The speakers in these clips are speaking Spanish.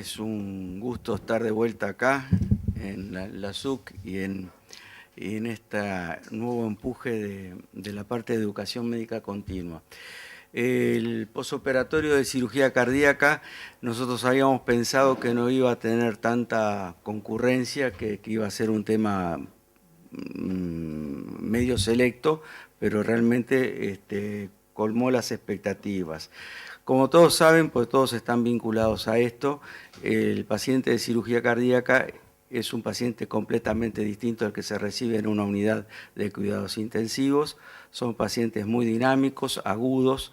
Es un gusto estar de vuelta acá en la SUC y en este nuevo empuje de la parte de educación médica continua. El posoperatorio de cirugía cardíaca, nosotros habíamos pensado que no iba a tener tanta concurrencia, que iba a ser un tema medio selecto, pero realmente colmó las expectativas. Como todos saben, pues todos están vinculados a esto, el paciente de cirugía cardíaca es un paciente completamente distinto al que se recibe en una unidad de cuidados intensivos. Son pacientes muy dinámicos, agudos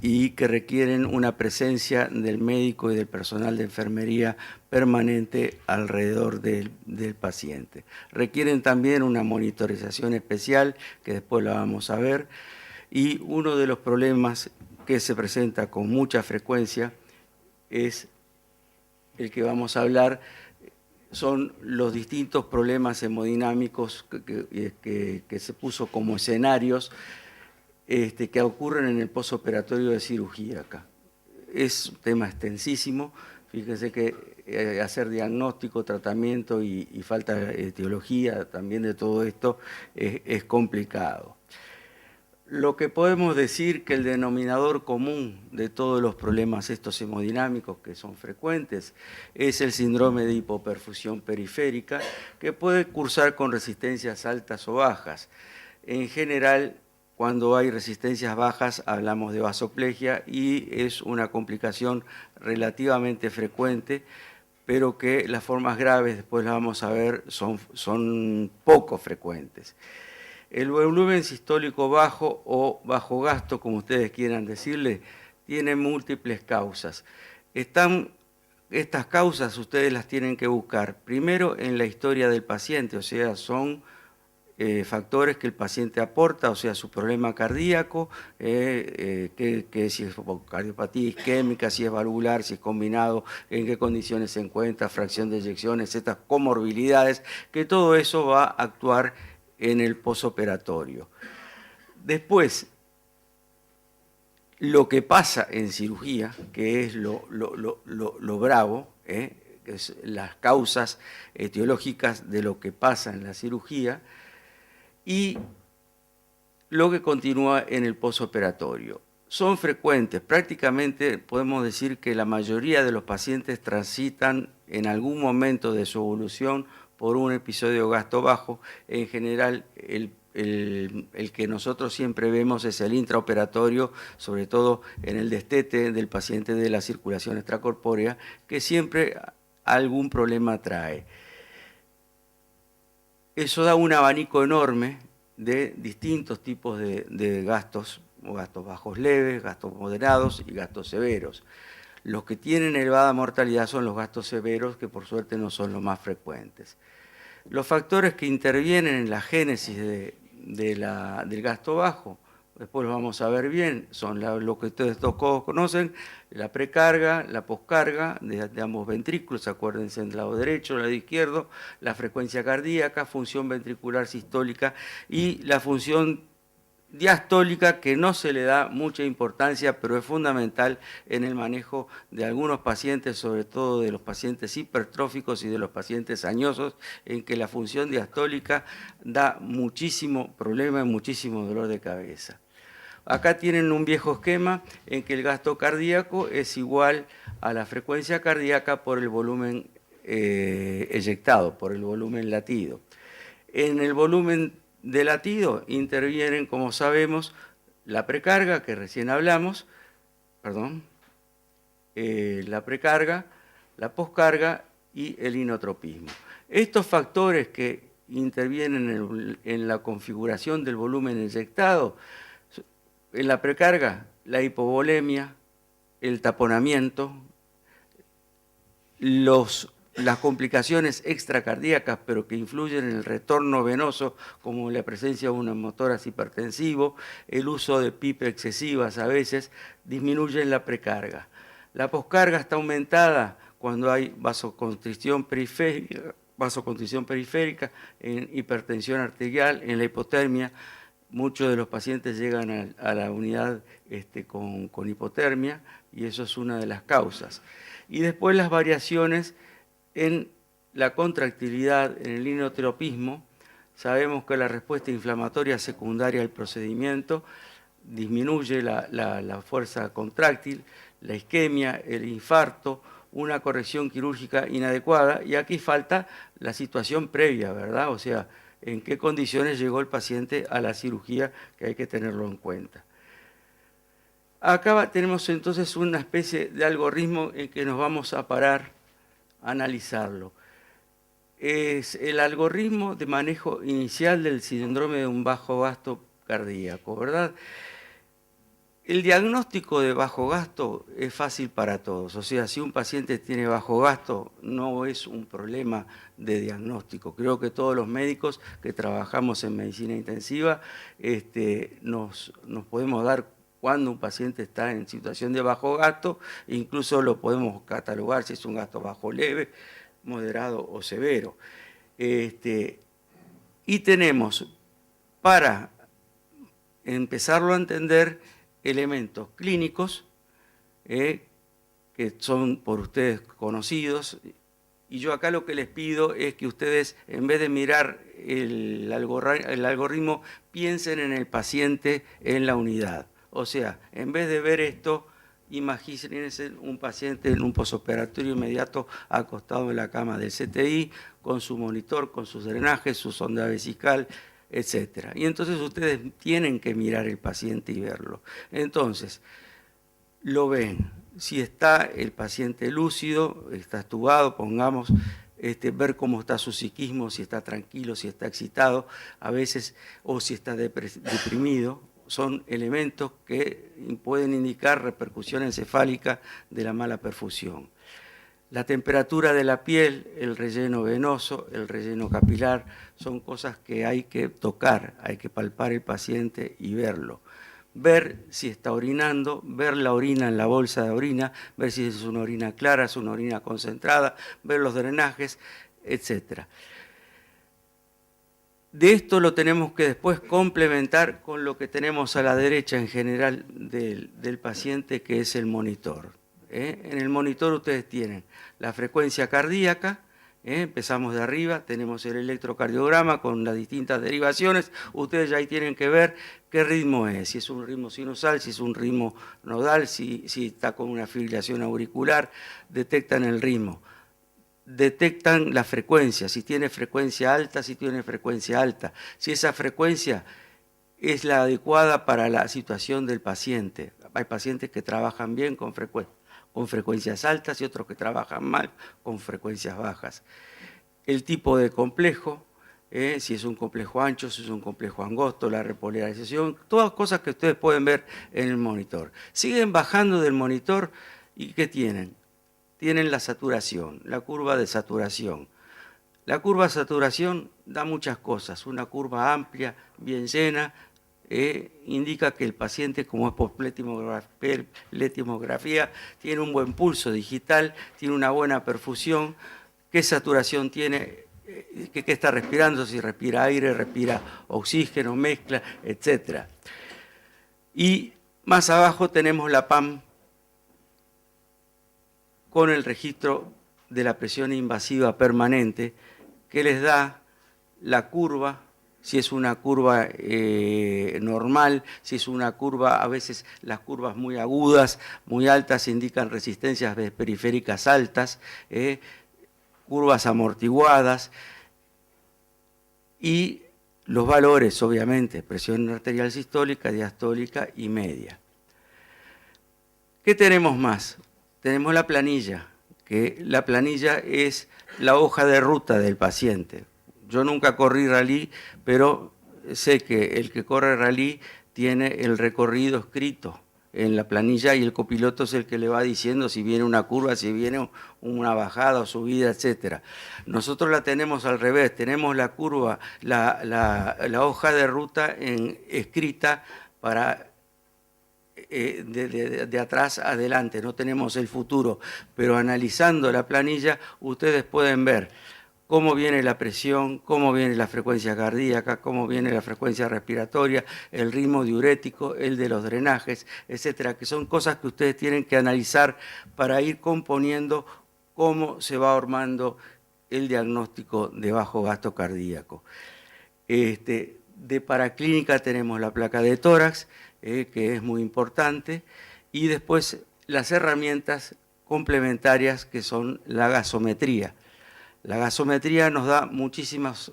y que requieren una presencia del médico y del personal de enfermería permanente alrededor del paciente. Requieren también una monitorización especial, que después la vamos a ver, y uno de los problemas que se presenta con mucha frecuencia es el que vamos a hablar, son los distintos problemas hemodinámicos que se puso como escenarios que ocurren en el posoperatorio de cirugía acá. Es un tema extensísimo, fíjense que hacer diagnóstico, tratamiento y falta de etiología también de todo esto es complicado. Lo que podemos decir que el denominador común de todos los problemas estos hemodinámicos que son frecuentes es el síndrome de hipoperfusión periférica, que puede cursar con resistencias altas o bajas. En general, cuando hay resistencias bajas hablamos de vasoplegia y es una complicación relativamente frecuente, pero que las formas graves, después las vamos a ver, son poco frecuentes. El volumen sistólico bajo o bajo gasto, como ustedes quieran decirle, tiene múltiples causas. Estas causas ustedes las tienen que buscar primero en la historia del paciente, o sea, son factores que el paciente aporta, o sea, su problema cardíaco, que si es cardiopatía isquémica, si es valvular, si es combinado, en qué condiciones se encuentra, fracción de eyecciones, estas comorbilidades, que todo eso va a actuar en el posoperatorio. Después, lo que pasa en cirugía, que es lo bravo, que es las causas etiológicas de lo que pasa en la cirugía, y lo que continúa en el posoperatorio. Son frecuentes, prácticamente podemos decir que la mayoría de los pacientes transitan en algún momento de su evolución por un episodio de gasto bajo. En general, el que nosotros siempre vemos es el intraoperatorio, sobre todo en el destete del paciente de la circulación extracorpórea, que siempre algún problema trae. Eso da un abanico enorme de distintos tipos de gastos, gastos bajos leves, gastos moderados y gastos severos. Los que tienen elevada mortalidad son los gastos severos, que por suerte no son los más frecuentes. Los factores que intervienen en la génesis del gasto bajo, después lo vamos a ver bien, son lo que ustedes todos conocen, la precarga, la poscarga de ambos ventrículos, acuérdense del lado derecho, del lado izquierdo, la frecuencia cardíaca, función ventricular sistólica y la función diastólica, que no se le da mucha importancia, pero es fundamental en el manejo de algunos pacientes, sobre todo de los pacientes hipertróficos y de los pacientes añosos, en que la función diastólica da muchísimo problema y muchísimo dolor de cabeza. Acá tienen un viejo esquema en que el gasto cardíaco es igual a la frecuencia cardíaca por el volumen eyectado, por el volumen latido. En el volumen de latido intervienen, como sabemos, la precarga, que recién hablamos, la precarga, la poscarga y el inotropismo. Estos factores que intervienen en la configuración del volumen eyectado, en la precarga, la hipovolemia, el taponamiento, las complicaciones extracardíacas, pero que influyen en el retorno venoso, como la presencia de un hemotórax hipertensivo, el uso de PIP excesivas a veces, disminuyen la precarga. La poscarga está aumentada cuando hay vasoconstricción periférica, en hipertensión arterial, en la hipotermia, Muchos de los pacientes llegan a la unidad con hipotermia y eso es una de las causas. Y después las variaciones en la contractilidad, en el inotropismo. Sabemos que la respuesta inflamatoria secundaria al procedimiento disminuye la fuerza contráctil, la isquemia, el infarto, una corrección quirúrgica inadecuada, y aquí falta la situación previa, ¿verdad? O sea, en qué condiciones llegó el paciente a la cirugía, que hay que tenerlo en cuenta. Acá tenemos entonces una especie de algoritmo en que nos vamos a parar a analizarlo. Es el algoritmo de manejo inicial del síndrome de un bajo gasto cardíaco, ¿verdad? El diagnóstico de bajo gasto es fácil para todos, o sea, si un paciente tiene bajo gasto no es un problema de diagnóstico. Creo que todos los médicos que trabajamos en medicina intensiva nos podemos dar cuando un paciente está en situación de bajo gasto, incluso lo podemos catalogar si es un gasto bajo leve, moderado o severo. Y tenemos, para empezarlo a entender, elementos clínicos que son por ustedes conocidos, y yo acá lo que les pido es que ustedes, en vez de mirar el algoritmo, piensen en el paciente en la unidad. O sea, en vez de ver esto, imagínense un paciente en un posoperatorio inmediato acostado en la cama del CTI, con su monitor, con sus drenajes, su sonda vesical, etcétera. Y entonces ustedes tienen que mirar el paciente y verlo. Entonces, lo ven. Si está el paciente lúcido, está estubado, pongamos, ver cómo está su psiquismo, si está tranquilo, si está excitado, a veces, o si está deprimido, son elementos que pueden indicar repercusión encefálica de la mala perfusión. La temperatura de la piel, el relleno venoso, el relleno capilar, son cosas que hay que tocar, hay que palpar el paciente y verlo. Ver si está orinando, ver la orina en la bolsa de orina, ver si es una orina clara, es una orina concentrada, ver los drenajes, etc. De esto lo tenemos que después complementar con lo que tenemos a la derecha en general del paciente, que es el monitor. En el monitor ustedes tienen la frecuencia cardíaca, empezamos de arriba, tenemos el electrocardiograma con las distintas derivaciones, ustedes ya ahí tienen que ver qué ritmo es, si es un ritmo sinusal, si es un ritmo nodal, si está con una fibrilación auricular, detectan el ritmo. Detectan la frecuencia, si tiene frecuencia alta, si tiene frecuencia alta, si esa frecuencia es la adecuada para la situación del paciente. Hay pacientes que trabajan bien con frecuencias altas y otros que trabajan mal con frecuencias bajas. El tipo de complejo, si es un complejo ancho, si es un complejo angosto, la repolarización, todas cosas que ustedes pueden ver en el monitor. Siguen bajando del monitor y ¿qué tienen? Tienen la saturación, la curva de saturación. La curva de saturación da muchas cosas, una curva amplia, bien llena, indica que el paciente, como es por pletimografía, tiene un buen pulso digital, tiene una buena perfusión, qué saturación tiene, qué está respirando, si respira aire, respira oxígeno, mezcla, etc. Y más abajo tenemos la PAM, con el registro de la presión invasiva permanente, que les da la curva, si es una curva normal, si es una curva, a veces las curvas muy agudas, muy altas, indican resistencias periféricas altas, curvas amortiguadas, y los valores, obviamente, presión arterial sistólica, diastólica y media. ¿Qué tenemos más? Tenemos la planilla, que la planilla es la hoja de ruta del paciente. Yo nunca corrí rally, pero sé que el que corre rally tiene el recorrido escrito en la planilla y el copiloto es el que le va diciendo si viene una curva, si viene una bajada o subida, etc. Nosotros la tenemos al revés, tenemos la curva, la hoja de ruta escrita para de atrás adelante, no tenemos el futuro, pero analizando la planilla ustedes pueden ver cómo viene la presión, cómo viene la frecuencia cardíaca, cómo viene la frecuencia respiratoria, el ritmo diurético, el de los drenajes, etcétera, que son cosas que ustedes tienen que analizar para ir componiendo cómo se va armando el diagnóstico de bajo gasto cardíaco. De paraclínica tenemos la placa de tórax, que es muy importante, y después las herramientas complementarias que son la gasometría. La gasometría nos da muchísimos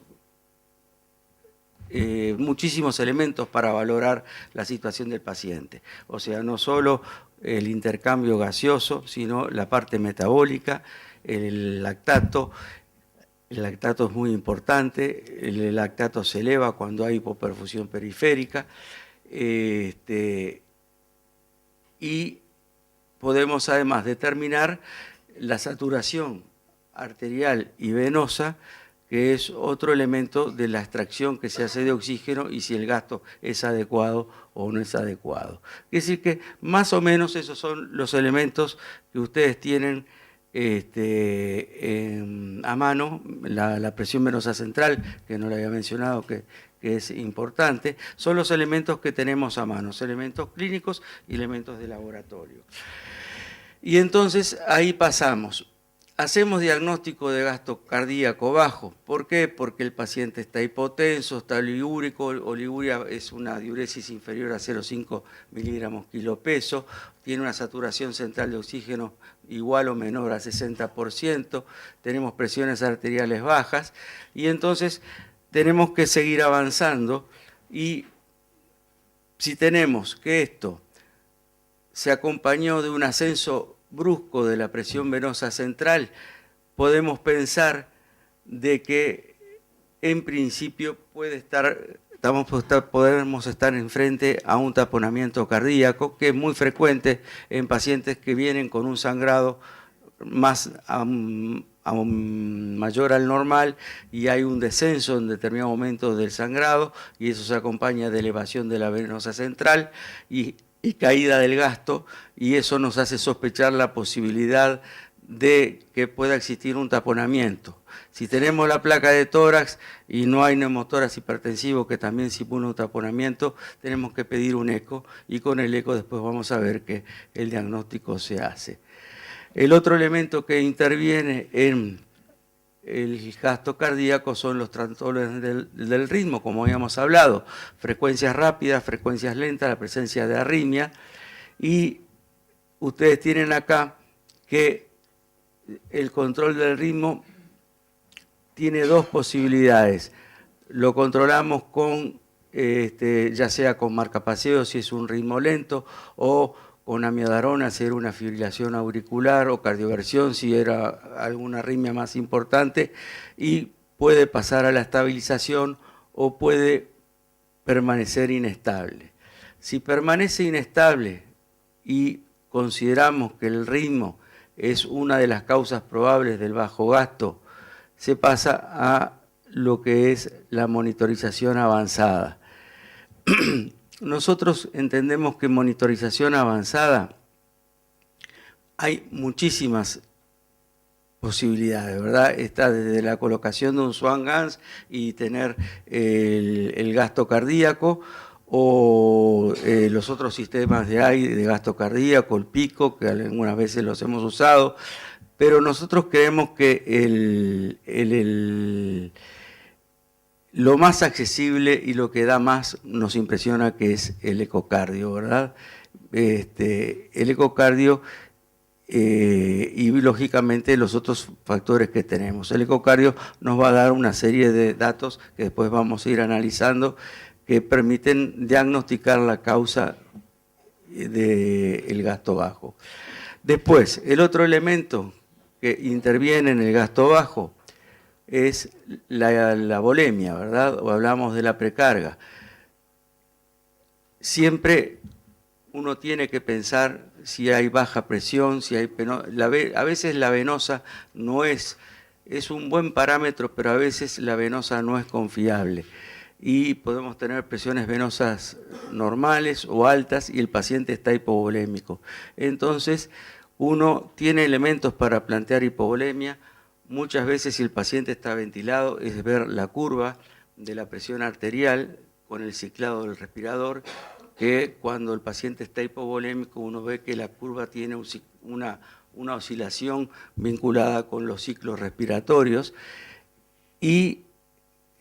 elementos para valorar la situación del paciente. O sea, no solo el intercambio gaseoso, sino la parte metabólica, el lactato. El lactato es muy importante, el lactato se eleva cuando hay hipoperfusión periférica, y podemos además determinar la saturación arterial y venosa, que es otro elemento de la extracción que se hace de oxígeno y si el gasto es adecuado o no es adecuado. Es decir que más o menos esos son los elementos que ustedes tienen a mano, la presión venosa central, que no le había mencionado, que es importante, son los elementos que tenemos a mano, elementos clínicos y elementos de laboratorio. Y entonces ahí pasamos. Hacemos diagnóstico de gasto cardíaco bajo. ¿Por qué? Porque el paciente está hipotenso, está oliguríco. Oliguria es una diuresis inferior a 0,5 miligramos kilo peso. Tiene una saturación central de oxígeno igual o menor a 60%. Tenemos presiones arteriales bajas. Y entonces tenemos que seguir avanzando. Y si tenemos que esto se acompañó de un ascenso brusco de la presión venosa central, podemos pensar de que en principio podemos estar enfrente a un taponamiento cardíaco, que es muy frecuente en pacientes que vienen con un sangrado mayor al normal y hay un descenso en determinado momento del sangrado y eso se acompaña de elevación de la venosa central y caída del gasto, y eso nos hace sospechar la posibilidad de que pueda existir un taponamiento. Si tenemos la placa de tórax y no hay neumotórax hipertensivo que también simula un taponamiento, tenemos que pedir un eco y con el eco después vamos a ver que el diagnóstico se hace. El otro elemento que interviene en el gasto cardíaco son los trastornos del ritmo, como habíamos hablado, frecuencias rápidas, frecuencias lentas, la presencia de arritmia, y ustedes tienen acá que el control del ritmo tiene dos posibilidades. Lo controlamos con, ya sea con marcapaseo si es un ritmo lento, o con amiodarona si era una fibrilación auricular, o cardioversión si era alguna arritmia más importante, y puede pasar a la estabilización o puede permanecer inestable. Si permanece inestable y consideramos que el ritmo es una de las causas probables del bajo gasto, se pasa a lo que es la monitorización avanzada. Nosotros entendemos que en monitorización avanzada hay muchísimas posibilidades, ¿verdad? Está desde la colocación de un Swan-Ganz y tener el gasto cardíaco, o los otros sistemas de aire de gasto cardíaco, el pico, que algunas veces los hemos usado, pero nosotros creemos que lo más accesible y lo que da más nos impresiona que es el ecocardio, ¿verdad? El ecocardio y lógicamente los otros factores que tenemos. El ecocardio nos va a dar una serie de datos que después vamos a ir analizando que permiten diagnosticar la causa del gasto bajo. Después, el otro elemento que interviene en el gasto bajo es la volemia, ¿verdad? O hablamos de la precarga. Siempre uno tiene que pensar si hay baja presión, si hay a veces la venosa no es un buen parámetro, pero a veces la venosa no es confiable. Y podemos tener presiones venosas normales o altas y el paciente está hipovolémico. Entonces, uno tiene elementos para plantear hipovolemia muchas veces si el paciente está ventilado es ver la curva de la presión arterial con el ciclado del respirador, que cuando el paciente está hipovolémico uno ve que la curva tiene una oscilación vinculada con los ciclos respiratorios. Y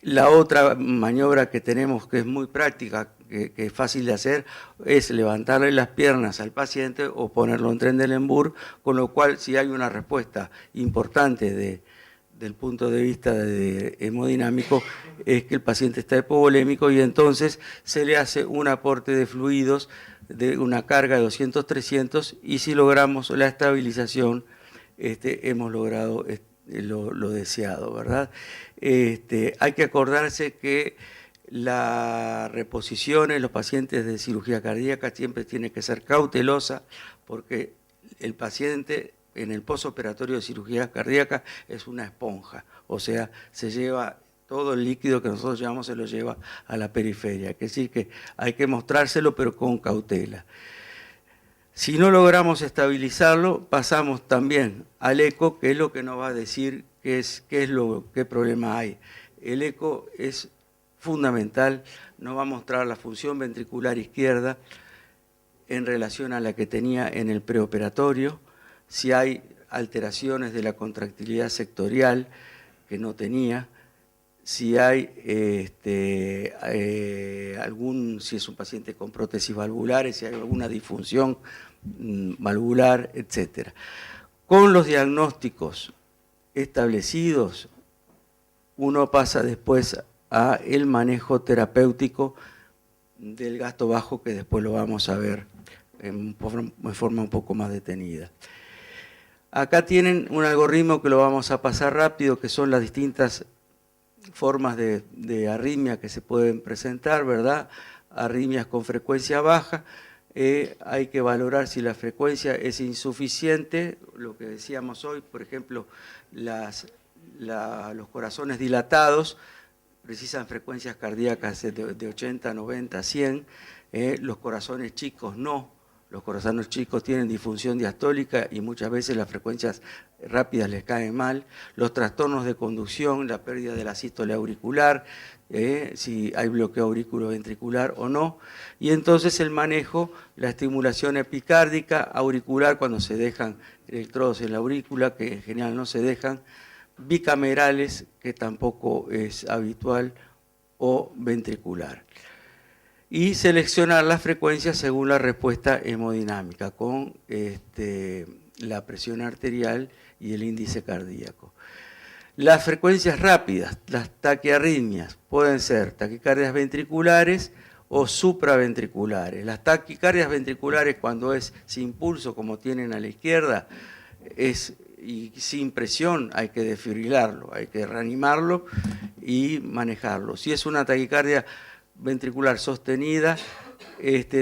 la otra maniobra que tenemos, que es muy práctica, que es fácil de hacer, es levantarle las piernas al paciente o ponerlo en Trendelenburg, con lo cual si hay una respuesta importante del punto de vista de hemodinámico, es que el paciente está hipovolémico y entonces se le hace un aporte de fluidos de una carga de 200-300 y si logramos la estabilización, hemos logrado lo deseado, ¿verdad? Hay que acordarse que la reposición en los pacientes de cirugía cardíaca siempre tiene que ser cautelosa porque el paciente en el postoperatorio de cirugía cardíaca es una esponja, o sea, se lleva todo el líquido que nosotros llevamos, se lo lleva a la periferia, es decir que hay que mostrárselo pero con cautela. Si no logramos estabilizarlo, pasamos también al eco, que es lo que nos va a decir qué problema hay. El eco es fundamental, nos va a mostrar la función ventricular izquierda en relación a la que tenía en el preoperatorio, si hay alteraciones de la contractilidad sectorial que no tenía, si hay si es un paciente con prótesis valvulares, si hay alguna disfunción valvular, etc. Con los diagnósticos establecidos, uno pasa después a el manejo terapéutico del gasto bajo, que después lo vamos a ver en forma un poco más detenida. Acá tienen un algoritmo que lo vamos a pasar rápido, que son las distintas formas de arritmia que se pueden presentar, ¿verdad? Arritmias con frecuencia baja, hay que valorar si la frecuencia es insuficiente, lo que decíamos hoy, por ejemplo, los corazones dilatados precisan frecuencias cardíacas de 80, 90, 100, los corazones chicos no. Los corazones chicos tienen disfunción diastólica y muchas veces las frecuencias rápidas les caen mal. Los trastornos de conducción, la pérdida de la sístole auricular, si hay bloqueo auriculoventricular o no. Y entonces el manejo, la estimulación epicárdica, auricular cuando se dejan electrodos en la aurícula, que en general no se dejan, bicamerales, que tampoco es habitual, o ventricular. Y seleccionar las frecuencias según la respuesta hemodinámica, con la presión arterial y el índice cardíaco. Las frecuencias rápidas, las taquiarritmias, pueden ser taquicardias ventriculares o supraventriculares. Las taquicardias ventriculares, cuando es sin pulso, como tienen a la izquierda, y sin presión, hay que desfibrilarlo, hay que reanimarlo y manejarlo. Si es una taquicardia ventricular sostenida,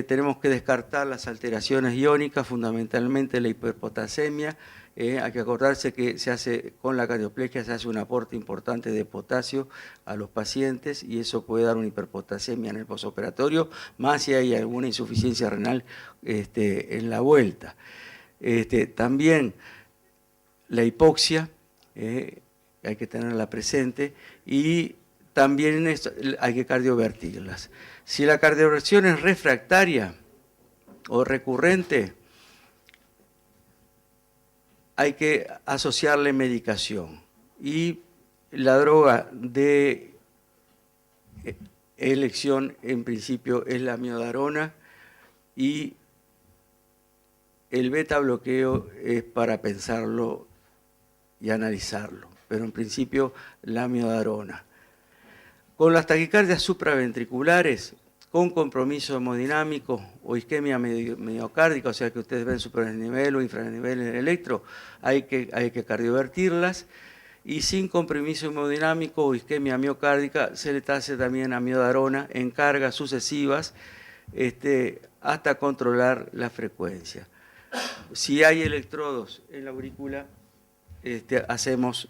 tenemos que descartar las alteraciones iónicas, fundamentalmente la hiperpotasemia. Hay que acordarse que con la cardioplegia se hace un aporte importante de potasio a los pacientes y eso puede dar una hiperpotasemia en el postoperatorio, más si hay alguna insuficiencia renal en la vuelta. También la hipoxia, hay que tenerla presente, y también hay que cardiovertirlas. Si la cardioversión es refractaria o recurrente, hay que asociarle medicación. Y la droga de elección, en principio, es la amiodarona, y el beta bloqueo es para pensarlo y analizarlo, pero en principio la amiodarona. Con las taquicardias supraventriculares, con compromiso hemodinámico o isquemia miocárdica, o sea que ustedes ven supranivel o infranivel en el electro, hay que cardiovertirlas, y sin compromiso hemodinámico o isquemia miocárdica se le hace también amiodarona en cargas sucesivas hasta controlar la frecuencia. Si hay electrodos en la aurícula, hacemos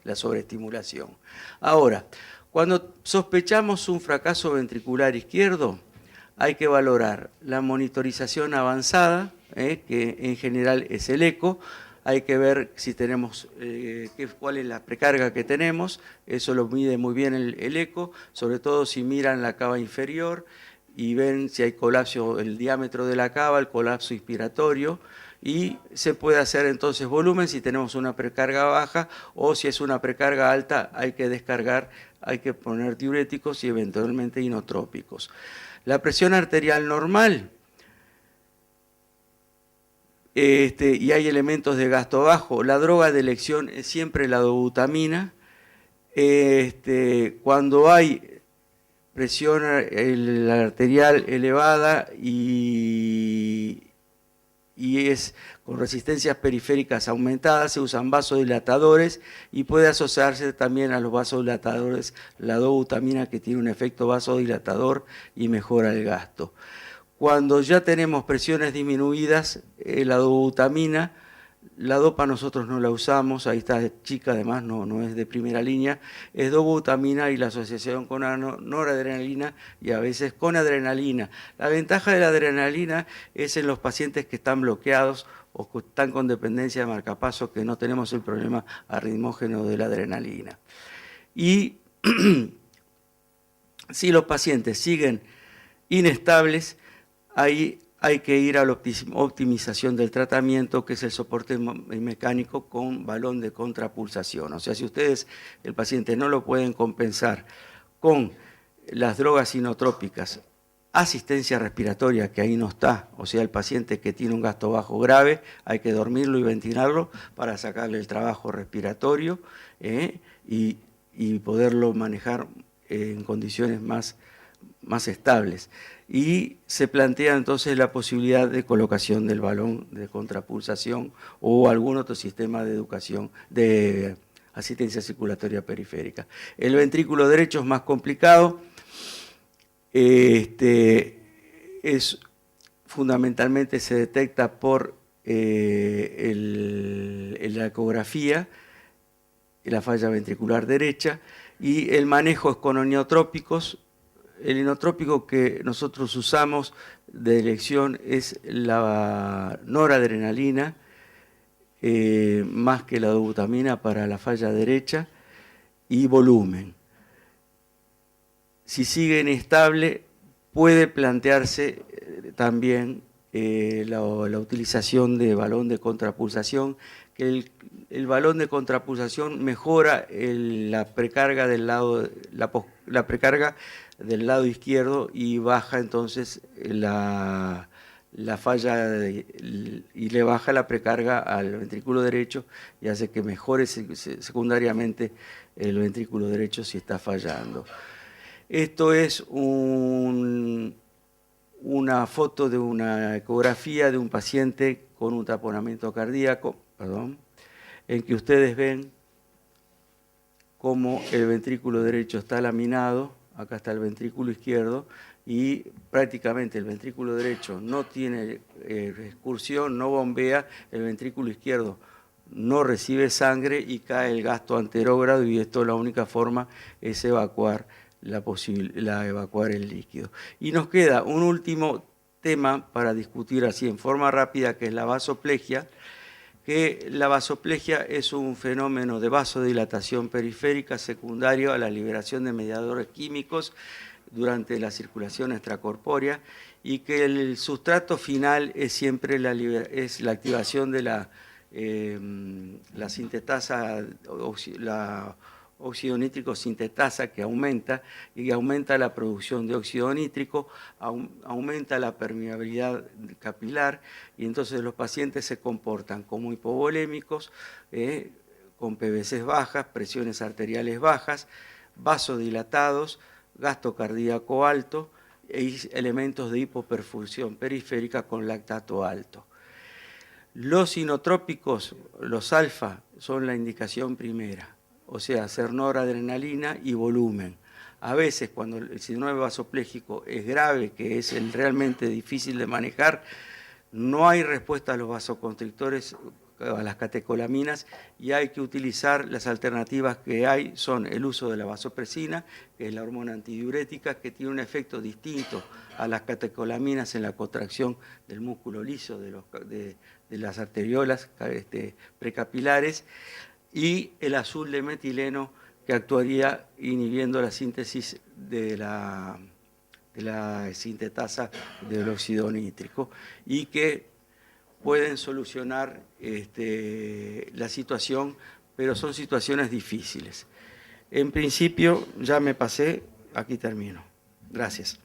la sobreestimulación. Ahora, cuando sospechamos un fracaso ventricular izquierdo, hay que valorar la monitorización avanzada, que en general es el eco. Hay que ver si tenemos, cuál es la precarga que tenemos, eso lo mide muy bien el eco, sobre todo si miran la cava inferior y ven si hay colapso, el diámetro de la cava, el colapso inspiratorio, y se puede hacer entonces volumen si tenemos una precarga baja, o si es una precarga alta hay que descargar, hay que poner diuréticos y eventualmente inotrópicos. La presión arterial normal, y hay elementos de gasto bajo. La droga de elección es siempre la dobutamina. Cuando hay presión arterial elevada y es con resistencias periféricas aumentadas, se usan vasodilatadores y puede asociarse también a los vasodilatadores la dobutamina, que tiene un efecto vasodilatador y mejora el gasto. Cuando ya tenemos presiones disminuidas, la dobutamina, la dopa nosotros no la usamos, ahí está chica, además no es de primera línea, es dobutamina y la asociación con noradrenalina y a veces con adrenalina. La ventaja de la adrenalina es en los pacientes que están bloqueados o que están con dependencia de marcapaso, que no tenemos el problema arritmógeno de la adrenalina. Y si los pacientes siguen inestables, ahí hay que ir a la optimización del tratamiento, que es el soporte mecánico con balón de contrapulsación. O sea, si ustedes, el paciente, no lo pueden compensar con las drogas inotrópicas, asistencia respiratoria, que ahí no está, o sea, el paciente que tiene un gasto bajo grave, hay que dormirlo y ventilarlo para sacarle el trabajo respiratorio y poderlo manejar en condiciones más estables. Y se plantea entonces la posibilidad de colocación del balón de contrapulsación o algún otro sistema de educación, de asistencia circulatoria periférica. El ventrículo derecho es más complicado, fundamentalmente se detecta por la ecografía, la falla ventricular derecha, y el manejo es con oniotrópicos. El inotrópico que nosotros usamos de elección es la noradrenalina, más que la dobutamina para la falla derecha, y volumen. Si sigue inestable, puede plantearse también la utilización de balón de contrapulsación, que el balón de contrapulsación mejora la precarga del lado, la precarga del lado izquierdo y baja entonces la falla y le baja la precarga al ventrículo derecho y hace que mejore secundariamente el ventrículo derecho si está fallando. Esto es una foto de una ecografía de un paciente con un taponamiento cardíaco, en que ustedes ven cómo el ventrículo derecho está laminado, acá está el ventrículo izquierdo, y prácticamente el ventrículo derecho no tiene excursión, no bombea, el ventrículo izquierdo no recibe sangre y cae el gasto anterógrado, y esto la única forma es evacuar evacuar el líquido. Y nos queda un último tema para discutir así en forma rápida, que es la vasoplegia, que la vasoplegia es un fenómeno de vasodilatación periférica secundario a la liberación de mediadores químicos durante la circulación extracorpórea, y que el sustrato final es siempre la activación de la sintetasa, la óxido nítrico sintetasa, que aumenta la producción de óxido nítrico, aumenta la permeabilidad capilar, y entonces los pacientes se comportan como hipovolémicos, con PVCs bajas, presiones arteriales bajas, vasodilatados, gasto cardíaco alto e elementos de hipoperfusión periférica con lactato alto. Los inotrópicos, los alfa, son la indicación primera, o sea, hacer noradrenalina y volumen. A veces, cuando el síndrome vasopléjico es grave, que es realmente difícil de manejar, no hay respuesta a los vasoconstrictores a las catecolaminas y hay que utilizar las alternativas que hay, son el uso de la vasopresina, que es la hormona antidiurética, que tiene un efecto distinto a las catecolaminas en la contracción del músculo liso de las arteriolas precapilares, y el azul de metileno, que actuaría inhibiendo la síntesis de la sintetasa del óxido nítrico y que pueden solucionar la situación, pero son situaciones difíciles. En principio, ya me pasé, aquí termino. Gracias.